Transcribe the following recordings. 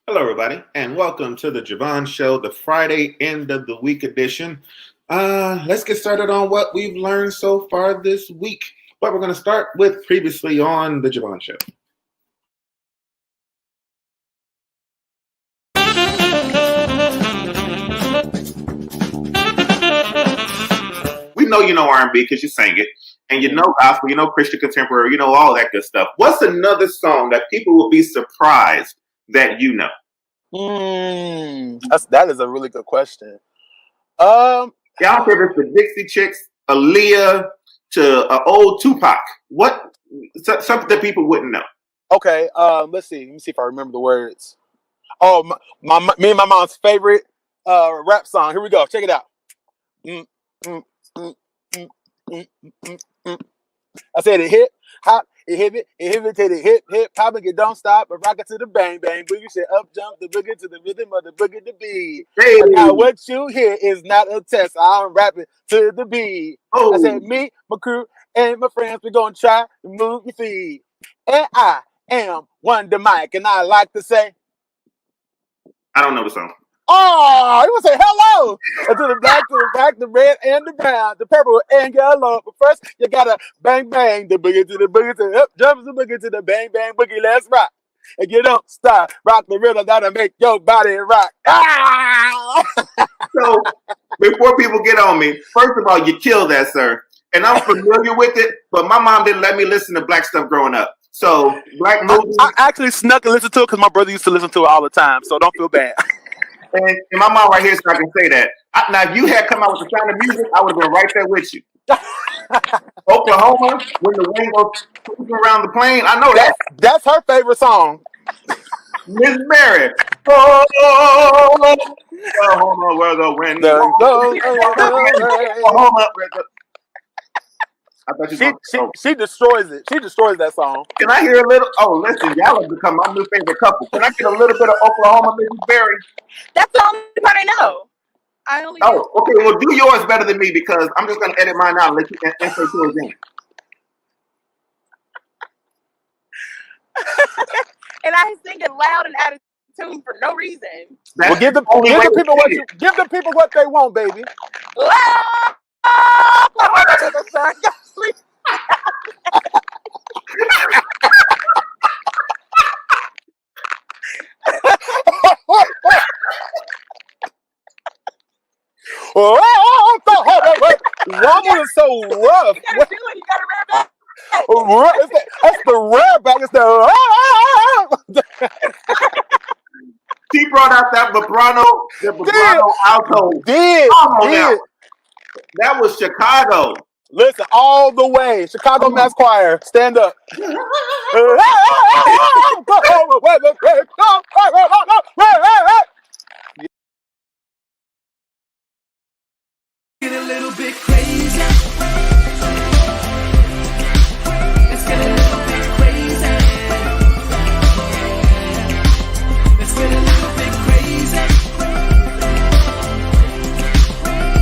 Hello, everybody, and welcome to the Je Vaughn Show, the Friday end of the week edition. Let's get started on what we've learned so far this week. But we're going to start with previously on the Je Vaughn Show. We know you know R&B because you sang it, and you know gospel, you know Christian contemporary, you know all that good stuff. What's another song that people will be surprised that you know? That is a really good question. Yeah, I don't care if it's the Dixie Chicks, Aaliyah, to old Tupac. What something that people wouldn't know? Okay, let's see. Let me see if I remember the words. Oh, me and my mom's favorite rap song. Here we go. Check it out. Mm, mm, mm, mm, mm, mm, mm. I said it hip hop, it hip it to the hip hop, and it don't stop, but rock it to the bang bang boogie. Shit up jump the boogie to the rhythm of the boogie to beat. Hey. Now what you hear is not a test. I'm rapping to the beat. Oh. I said me, my crew, and my friends, we gonna try to move your feet. And I am Wonder Mike, and I like to say, I don't know the song. oh, you want to say hello to the black, to the black, the red, and the brown, the purple, and yellow. But first, you gotta bang, bang, the boogie to the boogie to the up, jumps the boogie to the bang, bang, boogie. Let's rock. And you don't stop. Rock the rhythm that'll make your body rock. Ah! So, before people get on me, first of all, you killed that, sir. And I'm familiar with it, but my mom didn't let me listen to black stuff growing up. So, black movies. I actually snuck and listened to it because my brother used to listen to it all the time. So don't feel bad. And my mom right here, so I can say that. Now, if you had come out with the sound of music, I would have been right there with you. Oklahoma, when the wind goes around the plane, I know that. That's her favorite song. Miss Mary. Oklahoma, where the wind goes. Oklahoma, where the... I thought she destroys it. She destroys that song. Can I hear a little? Oh, listen, y'all have become my new favorite couple. Can I get a little bit of Oklahoma, Mrs. Berry? That's the only part I know. Okay. Well, do yours better than me because I'm just gonna edit mine out and let you insert yours in. And I sing it loud and out of tune for no reason. Well, give the people what they want, baby. Rumble is so rough. You gotta rap back. That's the rap back. It's the. She brought out that vibrato alto. Did. That was Chicago. Listen, all the way. Chicago Mass Choir. Stand up. Get a little bit crazy. Let's get a little bit crazy. Let's get a little bit crazy.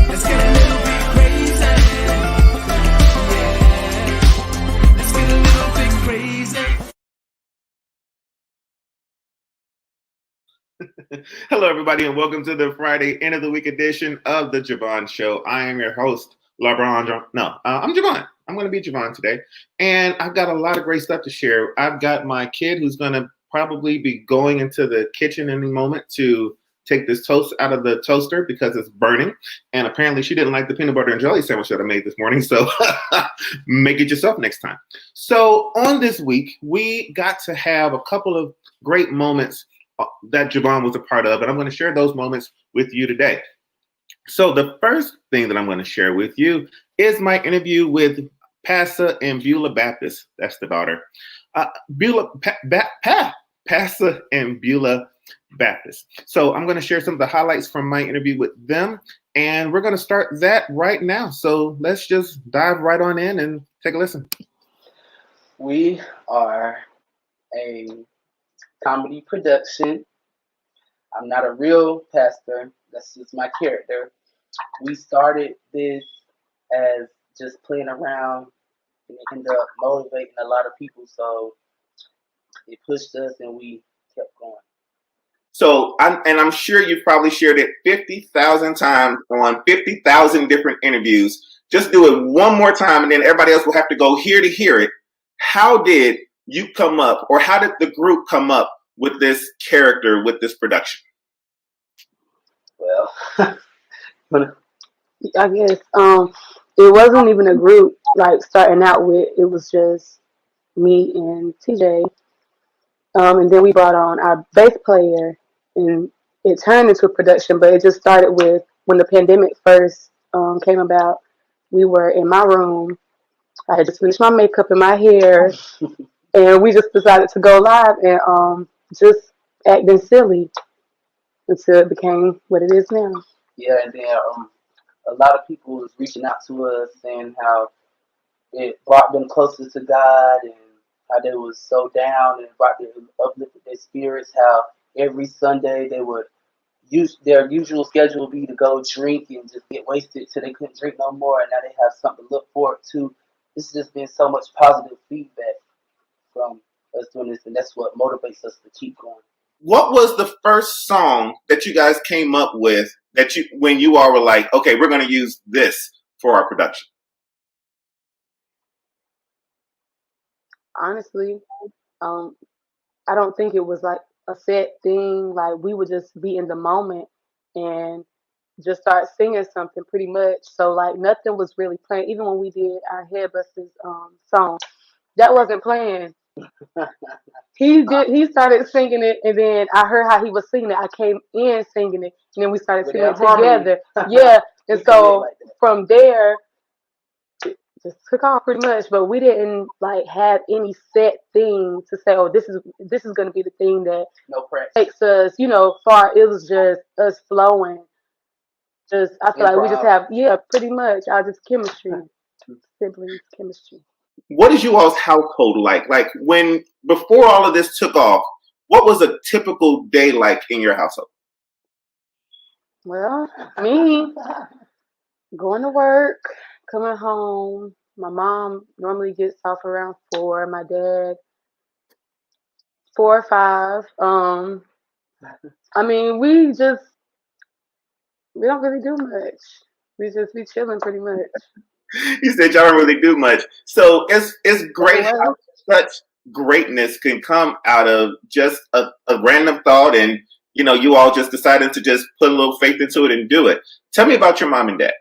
Let's get a little bit crazy. Yeah. Let's get a little bit crazy. Hello, everybody, and welcome to the Friday end of the week edition of the Je Vaughn Show. I am your host, LeBron. I'm JeVaughn. I'm going to be JeVaughn today, and I've got a lot of great stuff to share. I've got my kid who's going to probably be going into the kitchen in a moment to take this toast out of the toaster because it's burning, and apparently she didn't like the peanut butter and jelly sandwich that I made this morning, so make it yourself next time. So on this week, we got to have a couple of great moments that JeVaughn was a part of, and I'm going to share those moments with you today. So the first thing that I'm going to share with you is my interview with Pasa and Beulah Baptist. That's the daughter. Pasa and Beulah Baptist. So I'm going to share some of the highlights from my interview with them, and we're going to start that right now. So let's just dive right on in and take a listen. We are a comedy production. I'm not a real pastor. That's just my character. We started this as just playing around, and it ended up motivating a lot of people. So it pushed us, and we kept going. So, I'm sure you've probably shared it 50,000 times on 50,000 different interviews. Just do it one more time, and then everybody else will have to go here to hear it. How did you come up, or how did the group come up with this character, with this production? Well, I guess it wasn't even a group like starting out with. It was just me and TJ, and then we brought on our bass player, and it turned into a production. But it just started with when the pandemic first came about. We were in my room. I had just finished my makeup and my hair, and we just decided to go live and just acting silly until it became what it is now. yeah, and then a lot of people was reaching out to us saying how it brought them closer to God and how they was so down and uplifted their spirits. How every Sunday they would use their usual schedule would be to go drink and just get wasted till they couldn't drink no more, and now they have something to look forward to. This has just been so much positive feedback from us doing this, and that's what motivates us to keep going. What was the first song that you guys came up with when you all were like, okay, we're going to use this for our production? Honestly, I don't think it was like a set thing. Like we would just be in the moment and just start singing something pretty much. So like nothing was really playing. Even when we did our Headbusters song, that wasn't playing. He started singing it, and then I heard how he was singing it. I came in singing it, and then we started singing it together. Yeah, and so from there, it just took off pretty much. But we didn't like have any set thing to say. Oh, this is going to be the thing that takes us, far. It was just us flowing. Just I feel like we just have pretty much our just chemistry, simply chemistry. What is you all's household like? Like before all of this took off, what was a typical day like in your household? Well, me going to work, coming home. My mom normally gets off around 4. My dad 4 or 5. I mean, we don't really do much. We just be chilling pretty much. You said y'all don't really do much. So it's great how such greatness can come out of just a random thought, and you all just decided to just put a little faith into it and do it. Tell me about your mom and dad.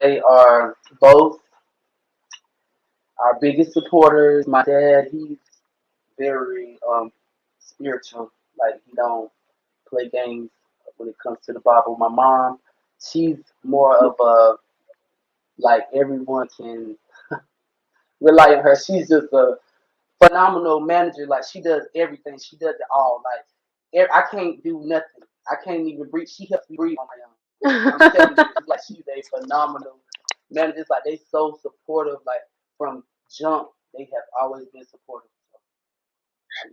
They are both our biggest supporters. My dad, he's very spiritual. Like he don't play games when it comes to the Bible. My mom, she's more of a like everyone can rely on her. She's just a phenomenal manager. Like she does everything. She does it all. Like I can't do nothing. I can't even breathe. She helps me breathe on my own. I'm telling you, it's like she's a phenomenal manager. It's like they so supportive. Like from jump, they have always been supportive.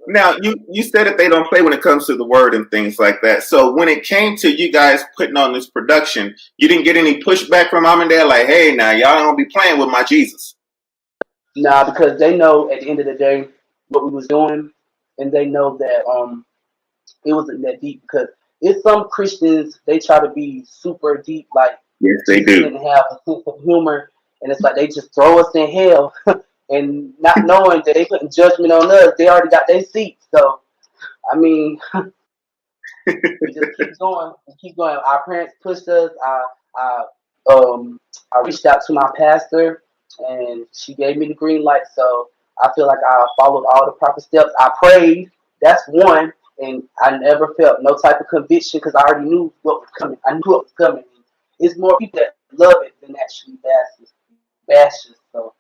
Now, you said that they don't play when it comes to the word and things like that. So when it came to you guys putting on this production, you didn't get any pushback from mom and dad like, hey, now y'all don't be playing with my Jesus? Nah, because they know at the end of the day what we was doing, and they know that it wasn't that deep. Because it's some Christians, they try to be super deep, like yes, they do, and have a sense of humor, and it's like they just throw us in hell. And not knowing that they putting judgment on us, they already got their seats. So, I mean, we just keep going. We keep going. Our parents pushed us. I reached out to my pastor, and she gave me the green light. So I feel like I followed all the proper steps. I prayed. That's one, and I never felt no type of conviction because I already knew what was coming. I knew what was coming. It's more people that love it than actually bash us. So.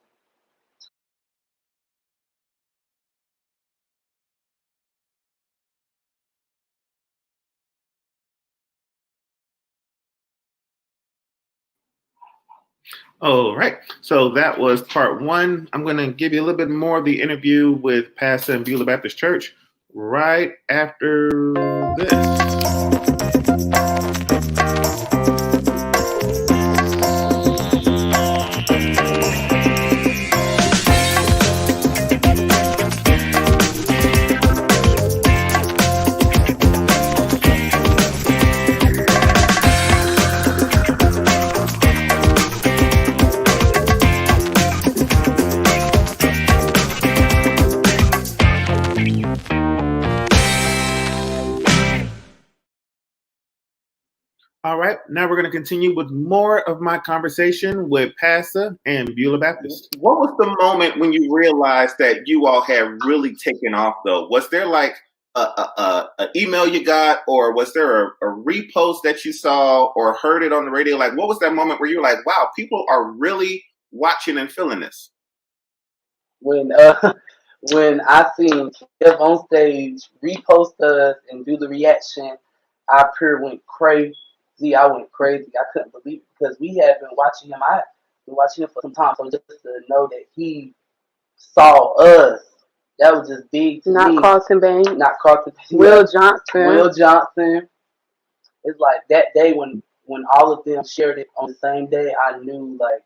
All right. So that was part 1. I'm going to give you a little bit more of the interview with Pastor and Beulah Baptist Church right after this. All right, now we're going to continue with more of my conversation with Pastor and Beulah Baptist. What was the moment when you realized that you all had really taken off, though? Was there like a email you got, or was there a repost that you saw or heard it on the radio? Like, what was that moment where you were like, wow, people are really watching and feeling this? When when I seen Kev on stage repost us and do the reaction, I pure went crazy. I went crazy. I couldn't believe it because we had been watching him. I've been watching him for some time. So just to know that he saw us, that was just big to Not me. Carlton Banks. Not Carlton Banks. Will Johnson. Will Johnson. It's like that day when all of them shared it on the same day, I knew, like,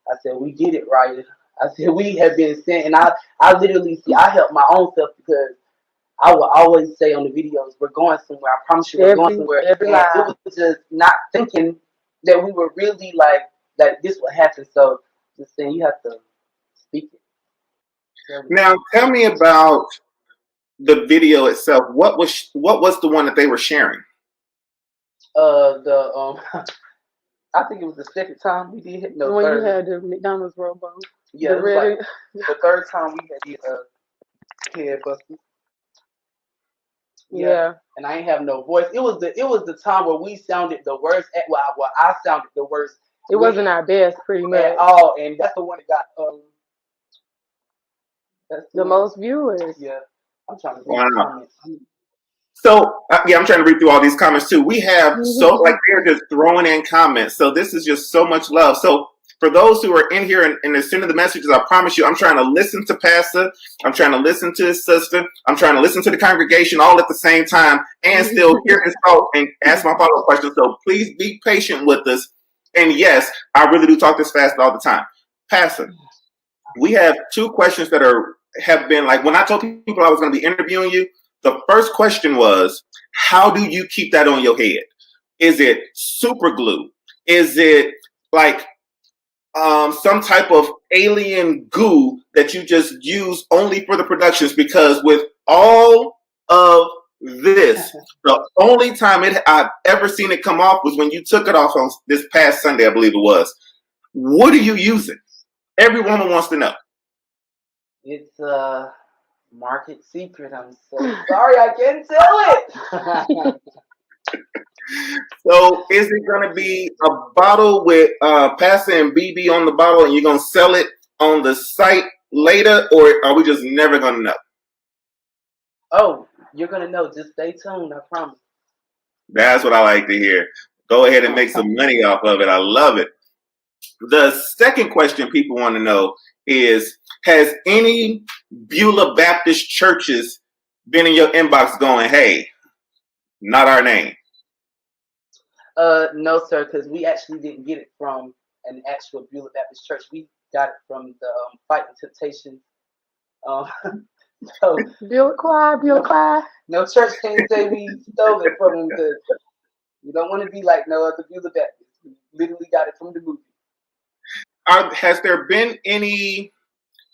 I said, we get it right. I said, we have been sent. And I literally see, I help my own self because I will always say on the videos, we're going somewhere. I promise you, we're going somewhere. Every And it was just not thinking that we were really like that this would happen. So just saying, you have to speak it. Now, tell me about the video itself. What was the one that they were sharing? I think it was the second time we did it. No, when third. you had the McDonald's robo. Yeah, it was like the third time we had the head busters. Yeah. And I ain't have no voice. It was the time where we sounded the worst. Well, I sounded the worst. It wasn't our best, pretty much. At all, and that's the one that got the most viewers. Yeah, I'm trying to read the comments. So I'm trying to read through all these comments too. We have they're just throwing in comments. So this is just so much love. So for those who are in here and they're sending the messages, I promise you, I'm trying to listen to Pastor. I'm trying to listen to his sister. I'm trying to listen to the congregation all at the same time and still hear his thought and ask my follow-up questions. So please be patient with us. And yes, I really do talk this fast all the time. Pastor, we have two questions that have been like, when I told people I was going to be interviewing you, the first question was, how do you keep that on your head? Is it super glue? Is it like some type of alien goo that you just use only for the productions? Because with all of this, the only time I've ever seen it come off was when you took it off on this past Sunday, I believe it was. What are you using? Every woman wants to know. It's market secret. I'm so sorry, I can't tell it. So is it going to be a bottle with Pastor and BB on the bottle and you're going to sell it on the site later, or are we just never going to know? Oh, you're going to know. Just stay tuned, I promise. That's what I like to hear. Go ahead and make some money off of it. I love it. The second question people want to know is, has any Beulah Baptist churches been in your inbox going, hey, not our name? No, sir, because we actually didn't get it from an actual Beulah Baptist church. We got it from the Fighting Temptation. So Beulah Choir. No church can't say we stole it from them because we don't want to be like no other Beulah Baptist. We literally got it from the movie. Has there been any,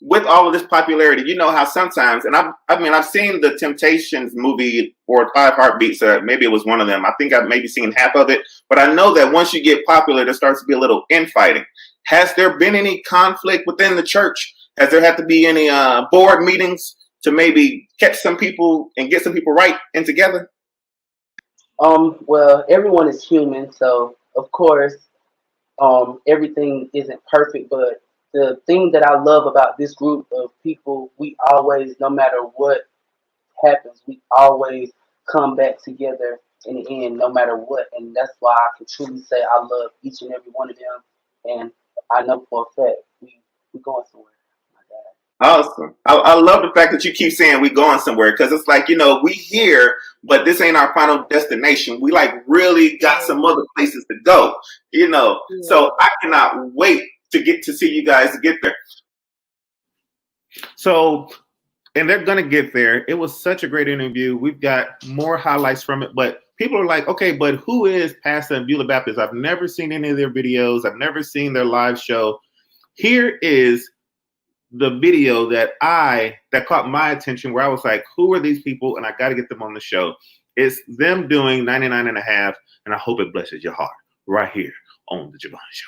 with all of this popularity, you know how sometimes, and I've seen the Temptations movie or 5 Heartbeats, maybe it was one of them. I think I've maybe seen half of it, but I know that once you get popular, there starts to be a little infighting. Has there been any conflict within the church? Has there had to be any board meetings to maybe catch some people and get some people right and together? Well, everyone is human, so of course, everything isn't perfect, but the thing that I love about this group of people, we always, no matter what happens, we always come back together in the end, no matter what. And that's why I can truly say I love each and every one of them. And I know for a fact we're going somewhere. Awesome. I love the fact that you keep saying we going somewhere, because it's like, we here, but this ain't our final destination. We like really got some other places to go, Yeah. So I cannot wait to get to see you guys get there. So, and they're going to get there. It was such a great interview. We've got more highlights from it, but people are like, okay, but who is Pastor and Beulah Baptist? I've never seen any of their videos. I've never seen their live show. Here is the video that caught my attention, where I was like, who are these people? And I got to get them on the show. It's them doing 99 and a half, and I hope it blesses your heart right here on the Je Vaughn Show.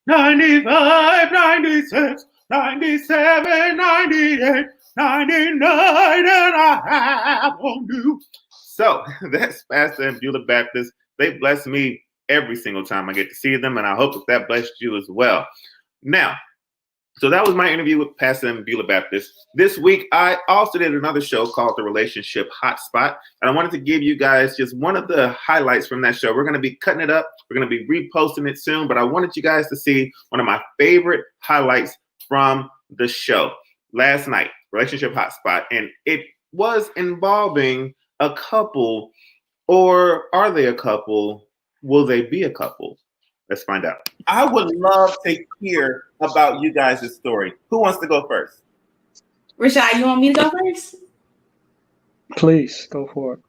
"95, 96, 97, 98, 99 and a half on you." So that's Pastor and Beulah Baptist. They bless me every single time I get to see them, and I hope that blessed you as well. Now, so that was my interview with Pastor and Beulah Baptist. This week, I also did another show called The Relationship Hotspot, and I wanted to give you guys just one of the highlights from that show. We're going to be cutting it up. We're going to be reposting it soon, but I wanted you guys to see one of my favorite highlights from the show last night, Relationship Hotspot, and it was involving a couple, or are they a couple? Will they be a couple? Let's find out. I would love to hear about you guys' story. Who wants to go first? Rashad, you want me to go first? Please go for it.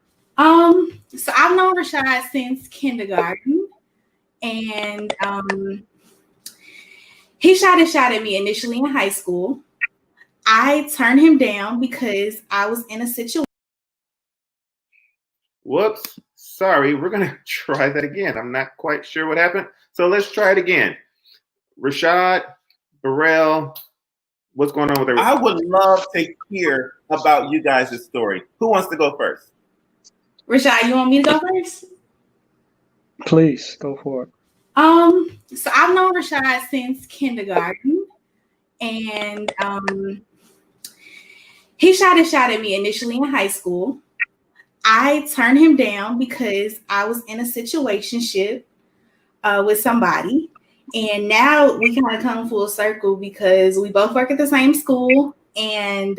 So I've known Rashad since kindergarten, and he shot a shot at me initially in high school. I turned him down because I was in a situation. Whoops. Sorry, we're going to try that again. I'm not quite sure what happened. So let's try it again. Rashad, Burrell, what's going on with everything? I would love to hear about you guys' story. Who wants to go first? Rashad, you want me to go first? Please go for it. So I've known Rashad since kindergarten, and he shot a shot at me initially in high school. I turned him down because I was in a situationship with somebody. And now we kind of come full circle because we both work at the same school. And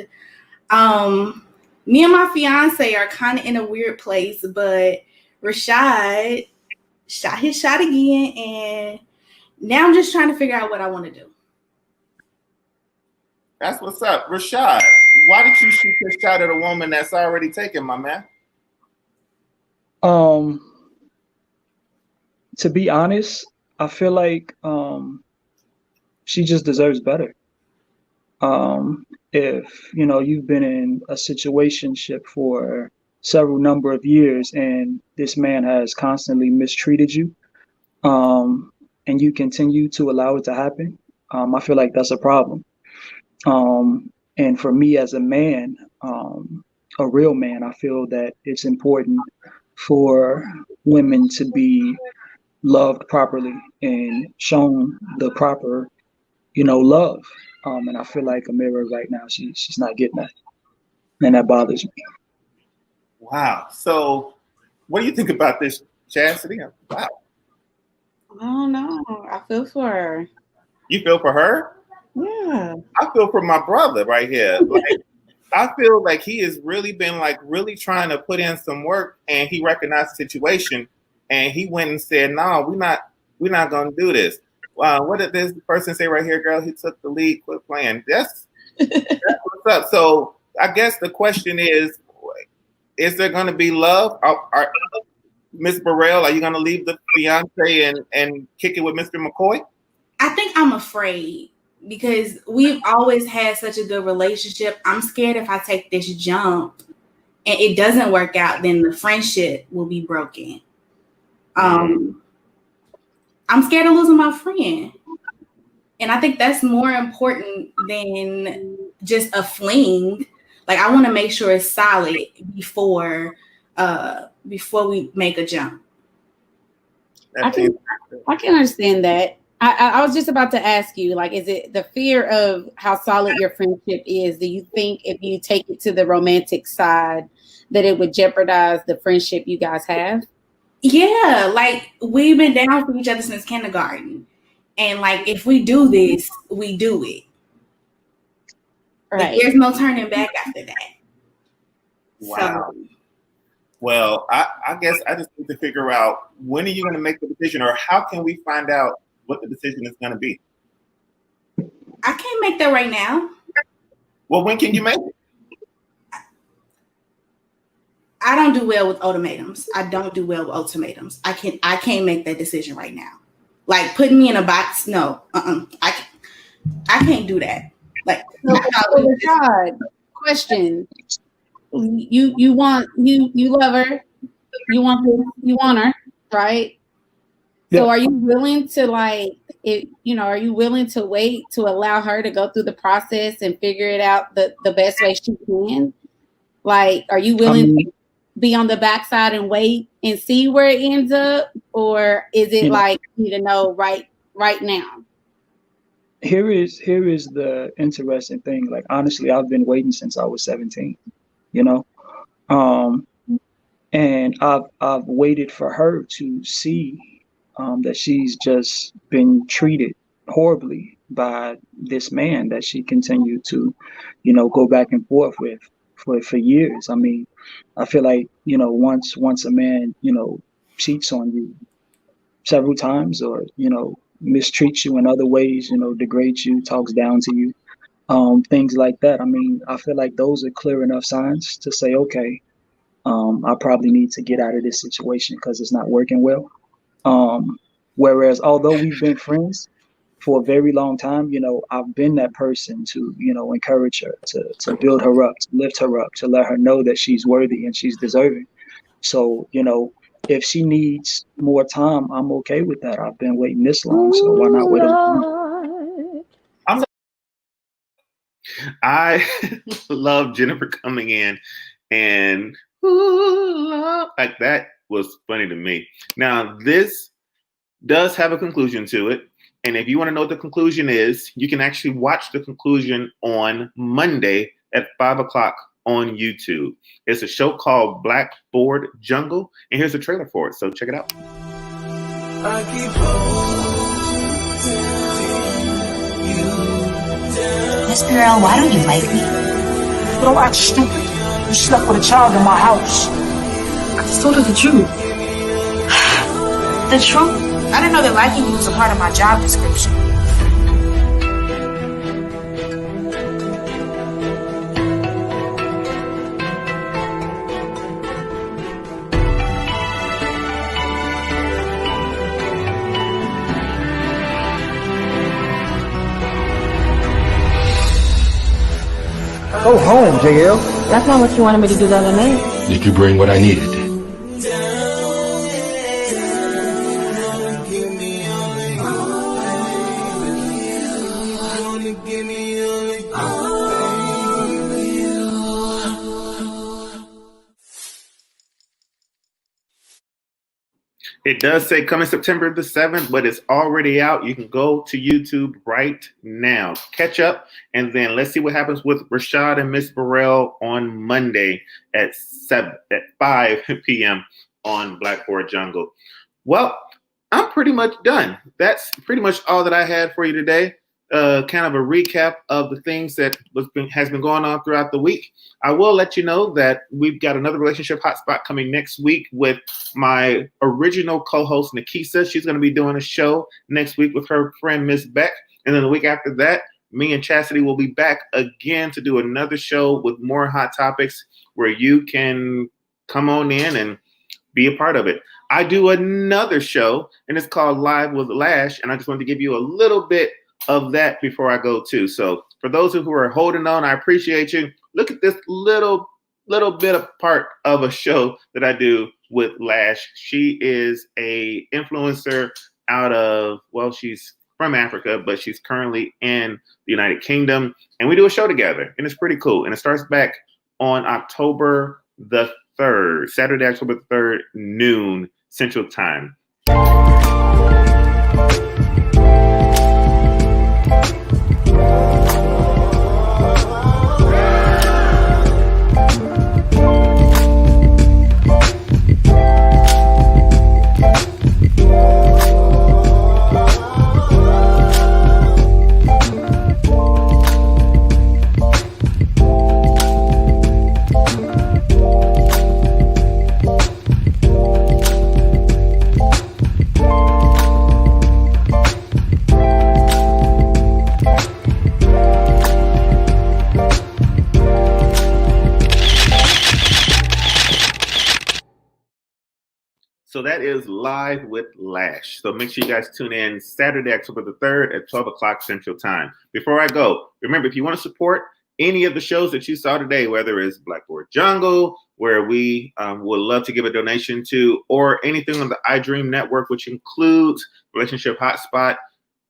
me and my fiance are kind of in a weird place, but Rashad shot his shot again. And now I'm just trying to figure out what I want to do. That's what's up. Rashad, why did you shoot your shot at a woman that's already taken, my man? To be honest, I feel like she just deserves better. If you've been in a situationship for several number of years and this man has constantly mistreated you, and you continue to allow it to happen, I feel like that's a problem. And for me as a man, a real man, I feel that it's important for women to be loved properly and shown the proper, love. And I feel like Amira right now, she's not getting that. And that bothers me. Wow. So what do you think about this, Chastity? Wow. I don't know. I feel for her. You feel for her? Yeah. I feel for my brother right here. Like, I feel like he has really been really trying to put in some work, and he recognized the situation, and he went and said, "No, we're not gonna do this." Wow, what did this person say right here, girl? He took the lead, quit playing. That's what's up. So I guess the question is there going to be love? Miss Burrell, are you going to leave the fiance and kick it with Mr. McCoy? I think I'm afraid because we've always had such a good relationship. I'm scared if I take this jump and it doesn't work out, then the friendship will be broken. I'm scared of losing my friend. And I think that's more important than just a fling. Like, I want to make sure it's solid before we make a jump. I can understand that. I was just about to ask you, like, is it the fear of how solid your friendship is? Do you think if you take it to the romantic side that it would jeopardize the friendship you guys have? Yeah, like, we've been down for each other since kindergarten. And, like, if we do this, we do it. Right. Like, there's no turning back after that. Wow. So, well, I guess I just need to figure out, when are you going to make the decision, or how can we find out what the decision is going to be? I can't make that right now. Well, when can you make it? I don't do well with ultimatums. I can't make that decision right now. Like, putting me in a box, no. I can't do that. Like, God, question. You love her. You want her, right? Yeah. So are you willing to are you willing to wait to allow her to go through the process and figure it out the best way she can? Like, are you willing to be on the backside and wait and see where it ends up? Or is it like you need to know right now? Here is the interesting thing. Like, honestly, I've been waiting since I was 17, and I've waited for her to see that she's just been treated horribly by this man that she continued to, go back and forth with for years. I mean, I feel like, once a man, cheats on you several times, or, mistreats you in other ways, degrades you, talks down to you, things like that. I mean, I feel like those are clear enough signs to say, okay, I probably need to get out of this situation because it's not working well. Whereas, although we've been friends for a very long time, I've been that person to, encourage her, to build her up, to lift her up, to let her know that she's worthy and she's deserving. So, if she needs more time, I'm okay with that. I've been waiting this long, so why not wait a little? I love Jennifer coming in and like that was funny to me. Now, this does have a conclusion to it. And if you want to know what the conclusion is, you can actually watch the conclusion on Monday at 5:00 on YouTube. It's a show called Blackboard Jungle, and here's a trailer for it. So check it out. I keep holding you down. Miss Perel, why don't you like me? Don't act stupid. You slept with a child in my house. I just told her the truth. The truth? I didn't know that liking you was a part of my job description. home, JL. That's not what you wanted me to do the other night. Did you bring what I needed? It does say coming September the 7th, but it's already out. You can go to YouTube right now. Catch up, and then let's see what happens with Rashad and Miss Burrell on Monday at 5 p.m. on Blackboard Jungle. Well, I'm pretty much done. That's pretty much all that I had for you today. Kind of a recap of the things that has been going on throughout the week. I will let you know that we've got another relationship hotspot coming next week with my original co-host, Nikisa. She's going to be doing a show next week with her friend, Miss Beck. And then the week after that, me and Chastity will be back again to do another show with more hot topics where you can come on in and be a part of it. I do another show, and it's called Live with Lash, and I just wanted to give you a little bit of that before I go too. So for those who are holding on, I appreciate you. Look at this little bit of part of a show that I do with Lash. She is a influencer out of, well, she's from Africa, but she's currently in the United Kingdom, and we do a show together, and it's pretty cool. And it starts back on October the 3rd, Saturday, October the 3rd, noon Central Time. So that is Live with Lash. So make sure you guys tune in Saturday, October the 3rd at 12 o'clock Central Time. Before I go, remember, if you want to support any of the shows that you saw today, whether it's Blackboard Jungle, where we would love to give a donation to, or anything on the iDream network, which includes Relationship Hotspot,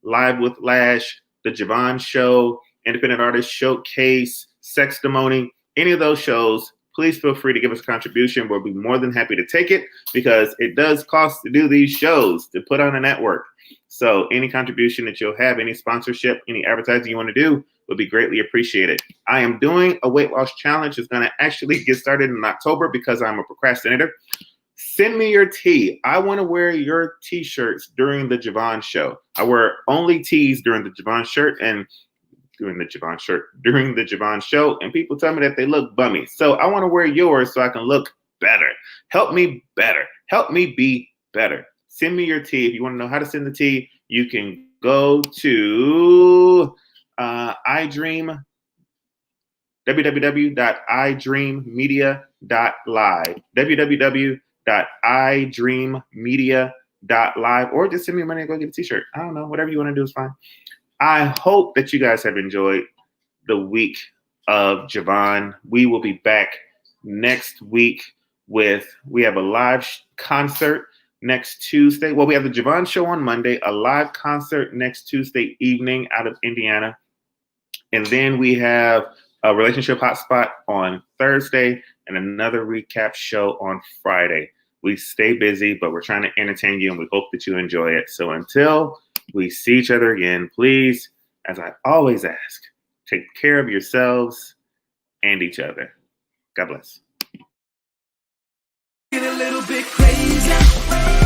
Live with Lash, the Je Vaughn Show, Independent Artist Showcase, Sextimony, any of those shows, please feel free to give us a contribution. We'll be more than happy to take it because it does cost to do these shows, to put on a network. So any contribution that you'll have, any sponsorship, any advertising you want to do would be greatly appreciated. I am doing a weight loss challenge. It's going to actually get started in October because I'm a procrastinator. Send me your tea. I want to wear your t-shirts during the Je Vaughn Show. I wear only tees during the Je Vaughn shirt and during the Je Vaughn Show, and people tell me that they look bummy. So I want to wear yours so I can look better. Help me better. Help me be better. Send me your tea. If you want to know how to send the tea, you can go to iDream, www.idreammedia.live, www.idreammedia.live, or just send me money and go get a t-shirt. I don't know. Whatever you want to do is fine. I hope that you guys have enjoyed the week of Je Vaughn. We will be back next week we have a live concert next Tuesday. Well, we have the Je Vaughn Show on Monday, a live concert next Tuesday evening out of Indiana. And then we have a Relationship Hotspot on Thursday and another recap show on Friday. We stay busy, but we're trying to entertain you, and we hope that you enjoy it. So until we see each other again, please, as I always ask, take care of yourselves and each other. God bless. Get a little bit crazy.